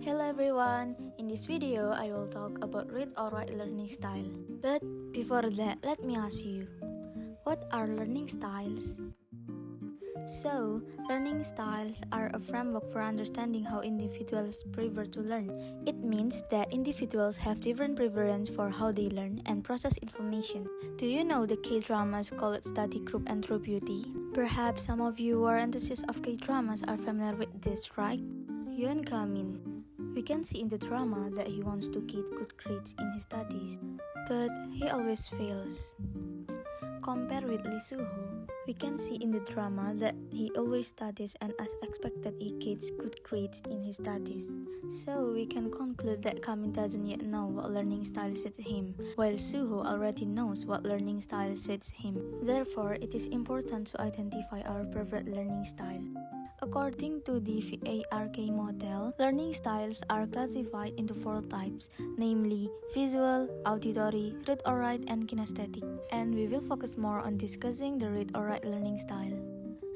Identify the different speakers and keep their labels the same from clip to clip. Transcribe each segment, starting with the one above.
Speaker 1: Hello everyone, in this video I will talk about read or write learning style. But before that, let me ask you, what are learning styles? So, learning styles are a framework for understanding how individuals prefer to learn. It means that individuals have different preferences for how they learn and process information. Do you know the K-dramas called Study Group and True Beauty? Perhaps some of you who are enthusiasts of K-dramas are familiar with this, right? Yoon Ga-min. We can see in the drama that he wants to get good grades in his studies, but he always fails. Compared with Lee Soo-ho, we can see in the drama that he always studies and as expected he gets good grades in his studies. So we can conclude that Ga-min doesn't yet know what learning style suits him, while Soo-ho already knows what learning style suits him. Therefore, it is important to identify our preferred learning style. According to the VARK model, learning styles are classified into 4 types, namely visual, auditory, read or write, and kinesthetic. And we will focus more on discussing the read or write learning style.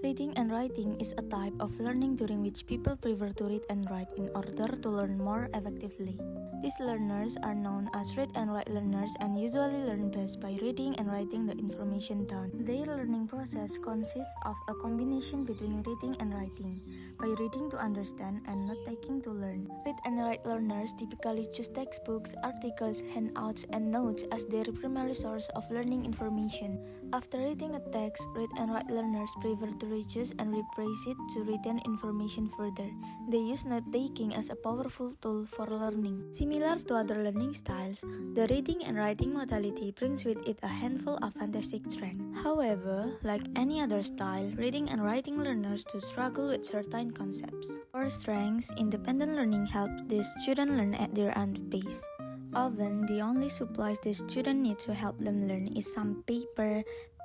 Speaker 1: Reading and writing is a type of learning during which people prefer to read and write in order to learn more effectively. These learners are known as read and write learners and usually learn best by reading and writing the information down. Their learning process consists of a combination between reading and writing, by reading to understand and note-taking to learn. Read and write learners typically choose textbooks, articles, handouts, and notes as their primary source of learning information. After reading a text, read and write learners prefer to reduce and rephrase it to retain information further. They use note-taking as a powerful tool for learning. Similar to other learning styles, the reading and writing modality brings with it a handful of fantastic strengths. However, like any other style, reading and writing learners to struggle with certain concepts. For strengths, independent learning helps the student learn at their own pace. Often, the only supplies the student need to help them learn is some paper,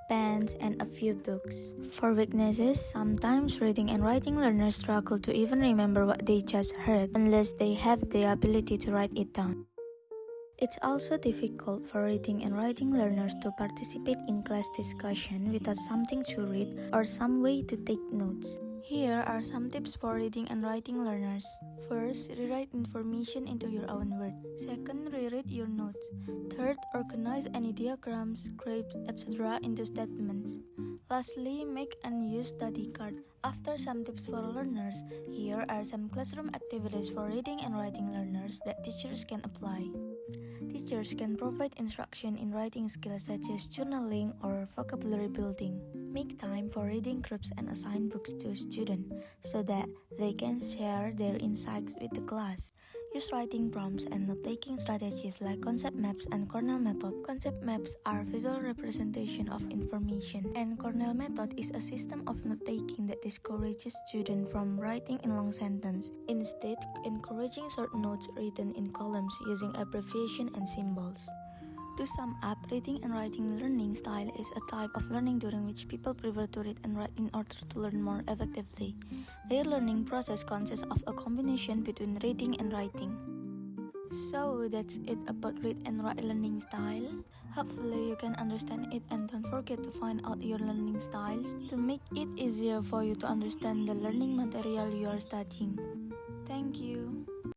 Speaker 1: pens, and a few books. For weaknesses, sometimes reading and writing learners struggle to even remember what they just heard unless they have the ability to write it down. It's also difficult for reading and writing learners to participate in class discussion without something to read or some way to take notes. Here are some tips for reading and writing learners. First, rewrite information into your own words. Second, reread your notes. Third, organize any diagrams, graphs, etc. into statements. Lastly, make and use study cards. After some tips for learners, here are some classroom activities for reading and writing learners that teachers can apply. Teachers can provide instruction in writing skills such as journaling or vocabulary building. Make time for reading groups and assign books to students so that they can share their insights with the class. Use writing prompts and note-taking strategies like concept maps and Cornell method. Concept maps are visual representation of information, and Cornell method is a system of note-taking that discourages students from writing in long sentences, instead encouraging short notes written in columns using abbreviation and symbols. To sum up, reading and writing learning style is a type of learning during which people prefer to read and write in order to learn more effectively. Their learning process consists of a combination between reading and writing. So that's it about read and write learning style. Hopefully you can understand it, and don't forget to find out your learning styles to make it easier for you to understand the learning material you are studying. Thank you.